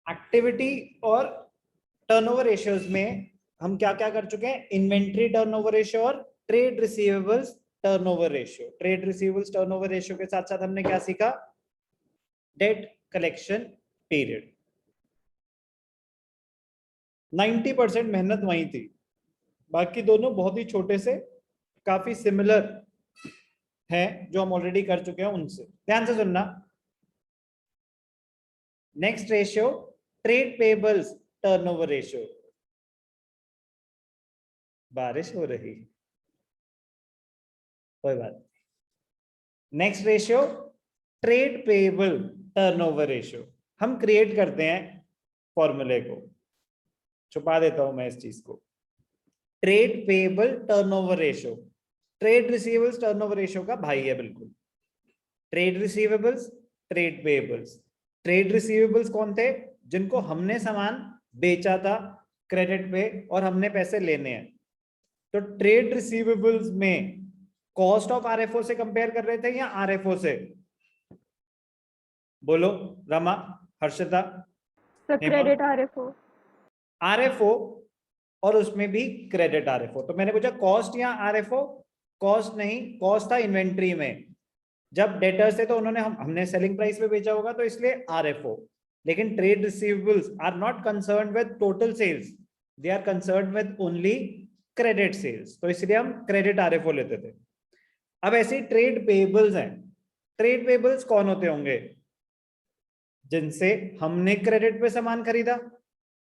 Activity और turnover ratios में हम क्या क्या कर चुके हैं? इन्वेंट्री टर्नओवर रेशियो और trade receivables turnover ratio. Trade receivables turnover ratio के साथ साथ हमने क्या सीखा? Date collection period. 90% मेहनत वही थी, बाकी दोनों बहुत ही छोटे से काफी सिमिलर है जो हम ऑलरेडी कर चुके हैं उनसे। ध्यान से सुनना। Next ratio trade payables turnover ratio. बारिश हो रही, कोई बात। Next ratio trade payable turnover ratio. हम क्रिएट करते हैं फॉर्मूले को, छुपा देता हूं मैं इस चीज को। Trade payable turnover ratio trade receivables turnover ratio का भाई है बिल्कुल। Trade receivables, trade payables. Trade receivables कौन थे? जिनको हमने सामान बेचा था क्रेडिट पे और हमने पैसे लेने हैं। तो ट्रेड रिसीवेबल्स में कॉस्ट ऑफ आरएफओ से कंपेयर कर रहे थे या आरएफओ से? बोलो Rama, Harshita, credit RFO. RFO, और उसमें भी क्रेडिट आरएफओ। तो मैंने पूछा कॉस्ट या आरएफओ? कॉस्ट नहीं, कॉस्ट था इन्वेंट्री में। जब डेटर्स थे तो उन्होंने हमने सेलिंग प्राइस पे बेचा होगा तो इसलिए आरएफओ। लेकिन trade receivables are not concern with total sales, they are concern with only credit sales, तो इसलिए हम क्रेडिट आरएफओ लेते थे। अब ऐसे ट्रेड पेबल्स हैं। ट्रेड पेबल्स कौन होते होंगे? जिनसे हमने क्रेडिट पे सामान खरीदा,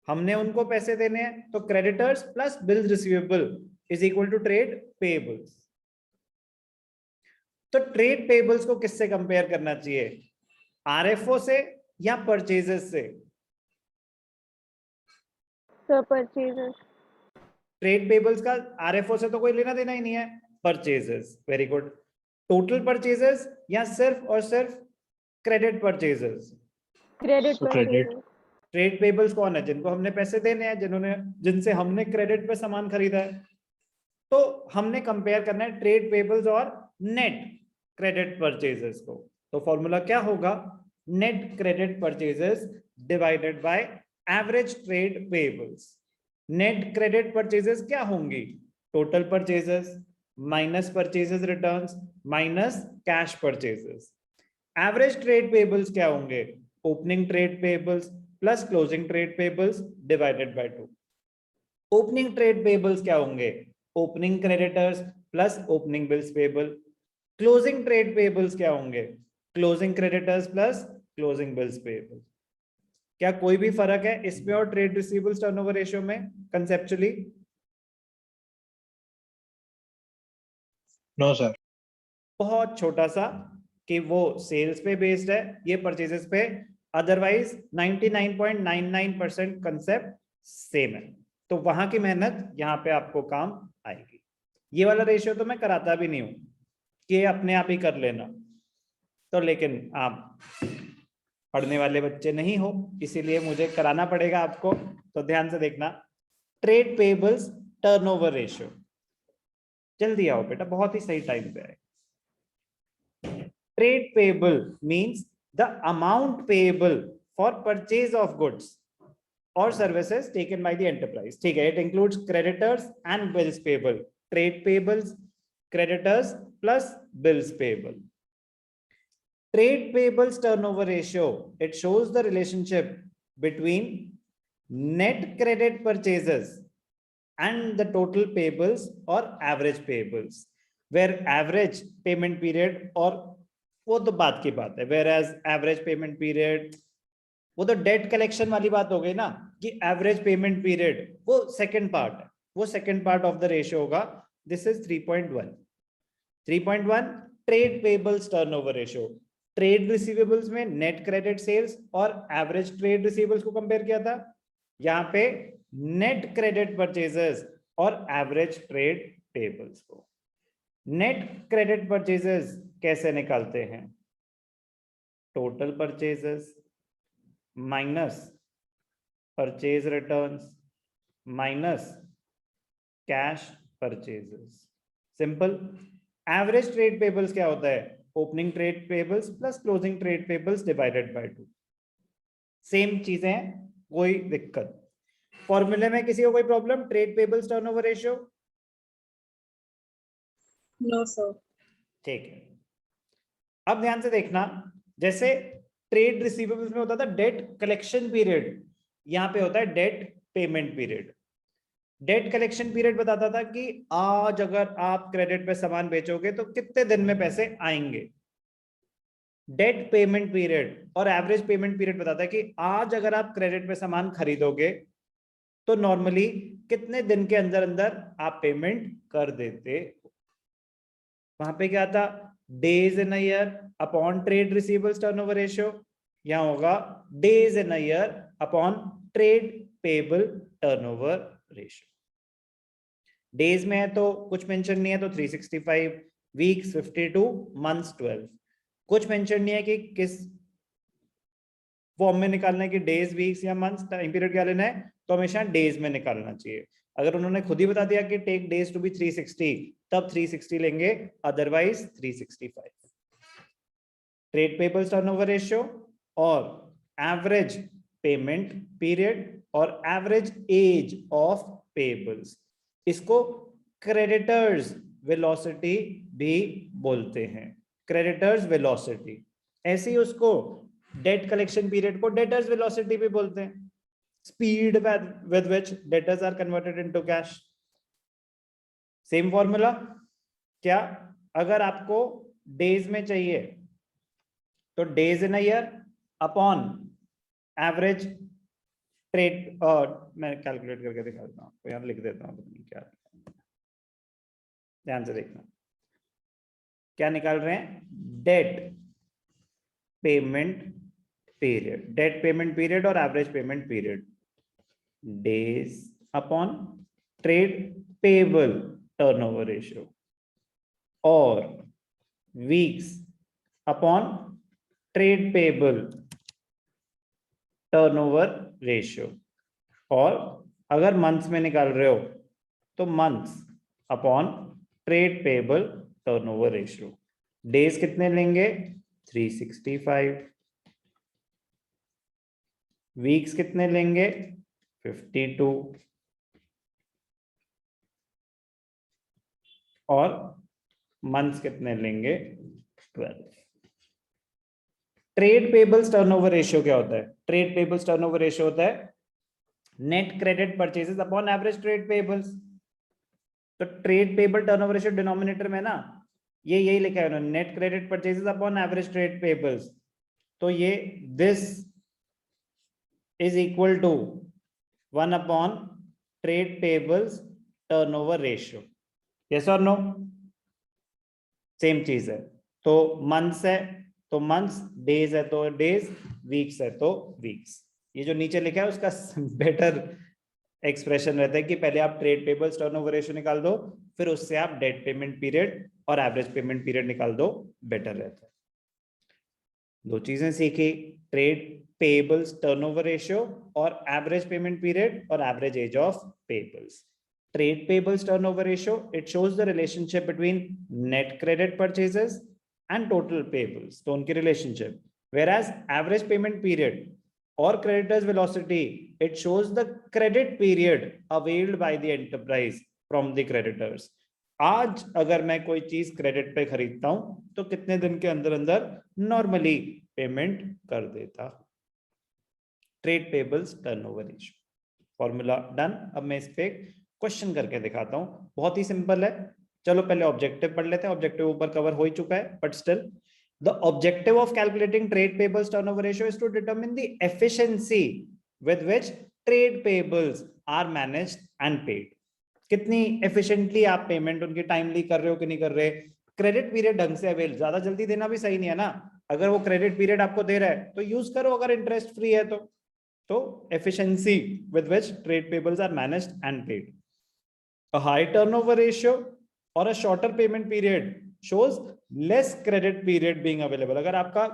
हमने उनको पैसे देने हैं, तो creditors plus bills receivable is equal to trade payables. तो ट्रेड पेबल्स को किससे कंपेयर करना चाहिए? आरएफओ से या परचेजेस से? परचेजेस। ट्रेड पेबल्स का आरएफओ से तो कोई लेना देना ही नहीं है। Purchases, very good. Total purchases या सिर्फ और सिर्फ credit purchases? Credit purchases. Trade payables कौन है? जिनको हमने पैसे देने हैं, जिनसे हमने क्रेडिट पे सामान खरीदा है। तो हमने कंपेयर करना है ट्रेड पेबल्स और नेट क्रेडिट परचेजेस को। तो फॉर्मूला क्या होगा? Net credit purchases divided by average trade pebbles. Net credit purchases क्या होंगी? Total purchases minus purchases returns minus cash purchases. Average trade payables क्या होंगे? Opening trade payables plus closing trade payables divided by 2। Opening trade payables क्या होंगे? Opening creditors plus opening bills payable. Closing trade payables क्या होंगे? Closing creditors plus closing bills payable. क्या कोई भी फर्क है इसमें और ट्रेड रिसीवेबल्स टर्नओवर रेशियो में कंसेप्चुअली? No sir. बहुत छोटा सा, कि वो सेल्स पे बेस्ड है, ये परचेजेस पे। अदरवाइज 99.99% कंसेप्ट सेम है। तो वहां की मेहनत यहाँ पे आपको काम आएगी। ये वाला रेशियो तो मैं कराता भी नहीं हूं कि अपने आप ही कर लेना, तो लेकिन आप पढ़ने वाले बच्चे नहीं हो, इसीलिए मुझे कराना पड़ेगा आपको। तो ध्यान से देखना। ट्रेड पेबल्स टर्नओवर रेशियो, जल्दी आओ बेटा, बहुत ही सही टाइम पे आए। Trade payable means the amount payable for purchase of goods or services taken by the enterprise. ठीक है, it includes creditors and bills payable. Trade payables, creditors plus bills payable. Trade payables turnover ratio, it shows the relationship between net credit purchases and the total payables or average payables, where average payment period, और वो तो बात की बात है, where as average payment period, वो तो date collection वाली बात हो गई ना, कि एवरेज पेमेंट पीरियड वो सेकंड पार्ट है, वो second part of the ratio होगा। This is 3.1। 3.1 trade payables turnover ratio. Trade receivables में नेट क्रेडिट सेल्स और एवरेज ट्रेड रिसीवेबल्स को कंपेयर किया था, यहाँ पे नेट क्रेडिट परचेजेस और एवरेज ट्रेड पेबल्स को। नेट क्रेडिट परचेजेस कैसे निकालते हैं? Total purchases minus purchase returns minus cash purchases. Simple. Average trade payables क्या होता है? Opening trade payables plus closing trade payables divided by 2। Same चीजें हैं, कोई दिक्कत। फॉर्मूले में किसी को कोई problem? Trade payables turnover ratio? No sir. ठीक है, अब ध्यान से देखना, जैसे ट्रेड रिसीवेबल्स में होता था डेट कलेक्शन पीरियड, यहाँ पे होता है debt payment period. Debt collection period बताता था कि आज अगर आप क्रेडिट पे सामान बेचोगे तो कितने दिन में पैसे आएंगे। डेट पेमेंट पीरियड और एवरेज पेमेंट पीरियड बताता है कि आज अगर आप क्रेडिट पे सामान खरीदोगे तो नॉर्मली कितने दिन के अंदर अंदर आप पेमेंट कर देते। वहां पे क्या था? Days in a year upon trade receivables turnover ratio, यहां होगा days in a year upon trade payable turnover ratio. Days में है तो कुछ मेंशन नहीं है तो 365, वीक्स 52, मंथ्स 12। कुछ मेंशन नहीं है कि किस फॉर्म में निकालना है कि डेज, वीक्स या मंथ्स, टाइम पीरियड क्या लेना है, तो हमेशा डेज में निकालना चाहिए। अगर उन्होंने खुद ही बता दिया कि टेक डेज टू बी 360, तब 360 लेंगे, otherwise 365। Trade payables turnover ratio और एवरेज पेमेंट पीरियड और एवरेज एज ऑफ पेबल्स, इसको क्रेडिटर्स वेलोसिटी भी बोलते हैं। क्रेडिटर्स वेलोसिटी, ऐसे ही उसको डेट कलेक्शन पीरियड को डेटर्स वेलोसिटी भी बोलते हैं। Speed with which debtors are converted into cash, same formula. क्या? अगर आपको डेज में चाहिए तो days in a year upon average trade, और मैं कैलकुलेट करके दिखा देता हूँ, यहाँ लिख देता हूँ क्या, ध्यान से देखना क्या निकाल रहे हैं। Debt payment period, debt payment period और average payment period, days upon trade payable turnover ratio और weeks upon trade payable turnover ratio, और अगर मंथ्स में निकाल रहे हो तो months upon trade payable turnover ratio. Days कितने लेंगे? 365, वीक्स कितने लेंगे? 52, और मंथ्स कितने लेंगे? 12। ट्रेड पेबल्स टर्नओवर रेशियो क्या होता है? ट्रेड पेबल्स टर्नओवर रेशियो होता है net credit purchases upon average trade payables. तो trade payable turnover ratio denominator में ना, ये यही लिखा है उन्होंने, net credit purchases upon average trade payables. तो ये this is equal to 1 upon trade payables turnover ratio. Yes और नो? सेम चीज है। तो मंथ्स है तो मंथ्स, डेज है तो डेज, वीक्स है तो वीक्स। ये जो नीचे लिखा है उसका बेटर एक्सप्रेशन रहता है कि पहले आप ट्रेड पेबल्स टर्नओवर रेशियो निकाल दो, फिर उससे आप डेट पेमेंट पीरियड और एवरेज पेमेंट पीरियड निकाल दो, बेटर रहता है। दो चीजें सीखी, ट्रेड पेबल्स टर्नओवर रेशियो और एवरेज पेमेंट पीरियड और average age of payables. Trade payables turnover ratio, it shows the relationship between net credit purchases and total payables, तो उनकी relationship. Whereas average payment period or creditors velocity, it shows the credit period availed by the enterprise from the creditors. आज अगर मैं कोई चीज credit पे खरीदता हूं तो कितने दिन के अंदर अंदर नॉर्मली पेमेंट कर देता। Trade payables turnover ratio, formula done. अब मैं इस पे क्वेश्चन करके दिखाता हूं, बहुत ही सिंपल है। चलो पहले ऑब्जेक्टिव पढ़ लेते हैं, ऑब्जेक्टिव ऊपर कवर हो ही चुका है, but still the objective of calculating trade payables turnover ratio is to determine the efficiency with which trade payables are managed and paid. कितनी एफिशिएंटली आप पेमेंट उनकी टाइमली कर रहे हो कि नहीं कर रहे। क्रेडिट पीरियड ढंग से अवेल, ज्यादा जल्दी देना भी सही नहीं है ना। अगर वो क्रेडिट पीरियड आपको दे रहा है तो यूज करो, अगर इंटरेस्ट फ्री है तो efficiency with which trade payables are managed and paid. A high turnover ratio or a shorter payment period shows less credit period being available. अगर आपका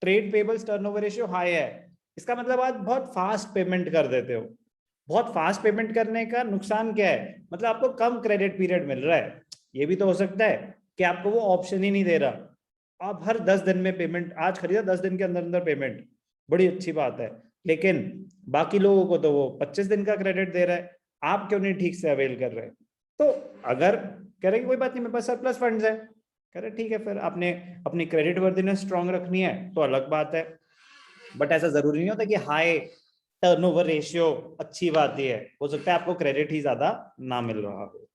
trade payables turnover ratio high है, इसका मतलब आप बहुत fast payment कर देते हो। बहुत फास्ट पेमेंट करने का नुकसान क्या है? मतलब आपको कम क्रेडिट पीरियड मिल रहा है। ये भी तो हो सकता है कि आपको वो ऑप्शन ही नहीं दे रहा, आप हर 10 दिन में पेमेंट, आज खरीदा 10 दिन के अंदर अंदर पेमेंट, बड़ी अच्छी बात है। लेकिन बाकी लोगों को तो वो 25 दिन का क्रेडिट दे रहा है, आप क्यों नहीं ठीक से अवेल कर रहे? तो अगर कह रहे कि कोई बात नहीं मेरे पास सरप्लस फंड्स है, कह रहे ठीक है, फिर आपने अपनी क्रेडिट वर्दीनेस स्ट्रॉन्ग रखनी है तो अलग बात है, बट ऐसा जरूरी नहीं होता कि हाई टर्नओवर रेशियो अच्छी बात ही है, हो सकता है आपको क्रेडिट ही ज्यादा ना मिल रहा हो।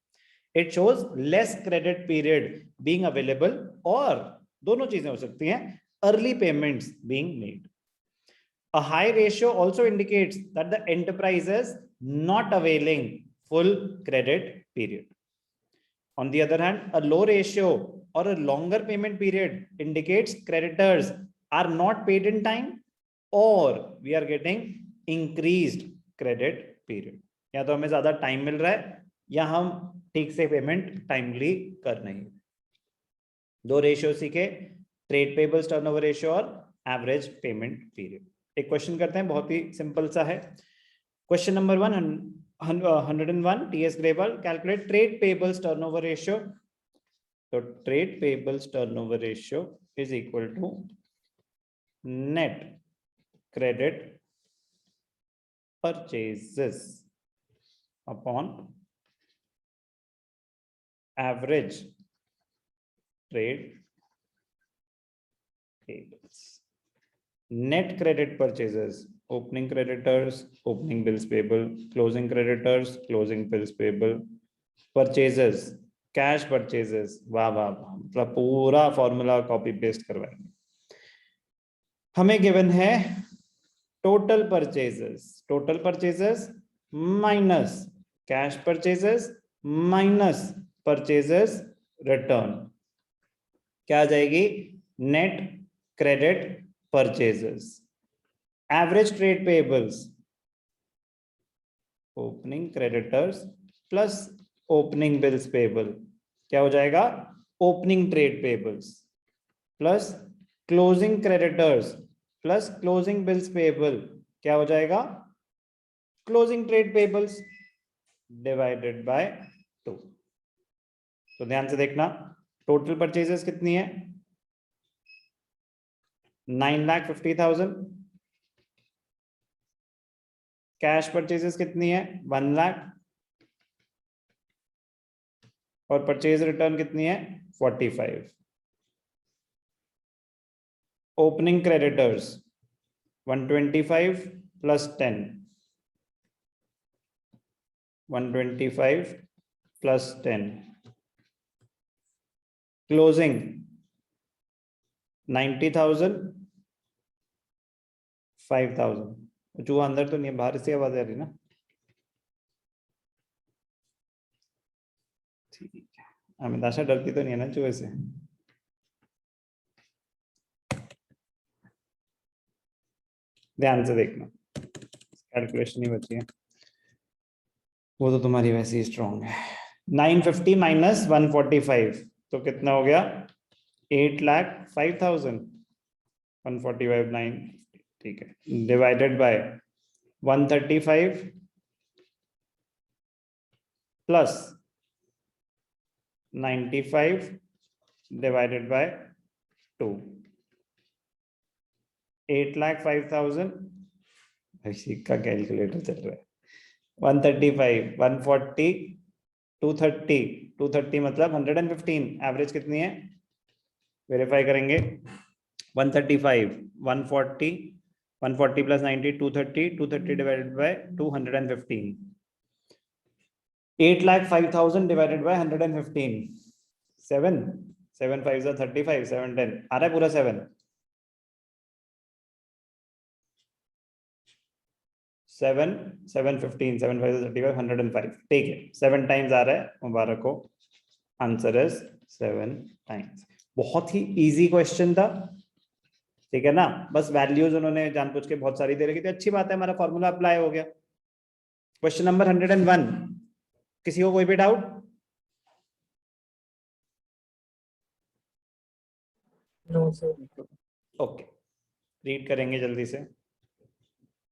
It shows less credit period being available, और दोनों चीजें हो सकती हैं, early payments being made. A high ratio also indicates that the enterprise is not availing full credit period. On the other hand, a low ratio or a longer payment period indicates creditors are not paid in time, or we are getting increased credit period. या तो हमें ज्यादा time मिल रहा है या हम ठीक से पेमेंट टाइमली कर नहीं। दो रेशियो सीखे, ट्रेड पेबल्स टर्नओवर रेशियो और एवरेज पेमेंट पीरियड। एक क्वेश्चन करते हैं, बहुत ही सिंपल सा है। Question number 101, T S Grewal, calculate trade payables turnover ratio. तो trade payables turnover ratio is equal to net credit purchases upon average trade payables. Net credit purchases, opening creditors, opening bills payable, closing creditors, closing bills payable, purchases, cash purchases, वाह वाह वाह, मतलब पूरा formula copy paste करवाएंगे। हमें given है total purchases minus cash purchases minus purchases return, क्या आ जाएगी? Net credit purchases. Average trade pebbles, opening creditors plus opening bills payable, क्या हो जाएगा? Opening trade payables plus closing creditors plus closing bills payable, क्या हो जाएगा? Closing trade payables divided by 2। तो ध्यान से देखना, टोटल परचेजेस कितनी है? 9,50,000। कैश परचेजेस कितनी है? 1 लाख। और परचेज रिटर्न कितनी है? 45। Opening creditors 125 plus 10, 125 plus 10। Closing 90,000, 5,000। चूहा अंदर तो नहीं है, बाहर से आवाज आ रही ना? ठीक है, अमिताशा डरती तो नहीं है ना चूहे से? ध्यान से देखना, कैलकुलेशन ही बची है, वो तो तुम्हारी वैसे ही स्ट्रॉन्ग है। 950 माइनस 145 तो कितना हो गया? 8,05,000। 145 9, ठीक है, divided by 135 plus 95 divided by 2, 8,05,000। इसी का कैलकुलेटर चल रहा है। 135 140 230 230 मतलब 115। एवरेज कितनी है? वेरीफाई करेंगे। 135 140 140 plus 90 230 230 divided by 215। 8,05,000 divided by 115, 7 7 5 35 7 10 आ रहा है पूरा 7 7 7 15 7 5 35 105। ठीक है, 7 टाइम्स आ रहा है, मुबारक हो, आंसर इज 7 टाइम्स। बहुत ही इजी क्वेश्चन था, ठीक है ना? बस वैल्यूज उन्होंने जानबूझ के बहुत सारी दे रखी थी, अच्छी बात है, हमारा फॉर्मूला अप्लाई हो गया। क्वेश्चन नंबर 101, किसी को कोई भी doubt? No sir. Okay, read करेंगे जल्दी से।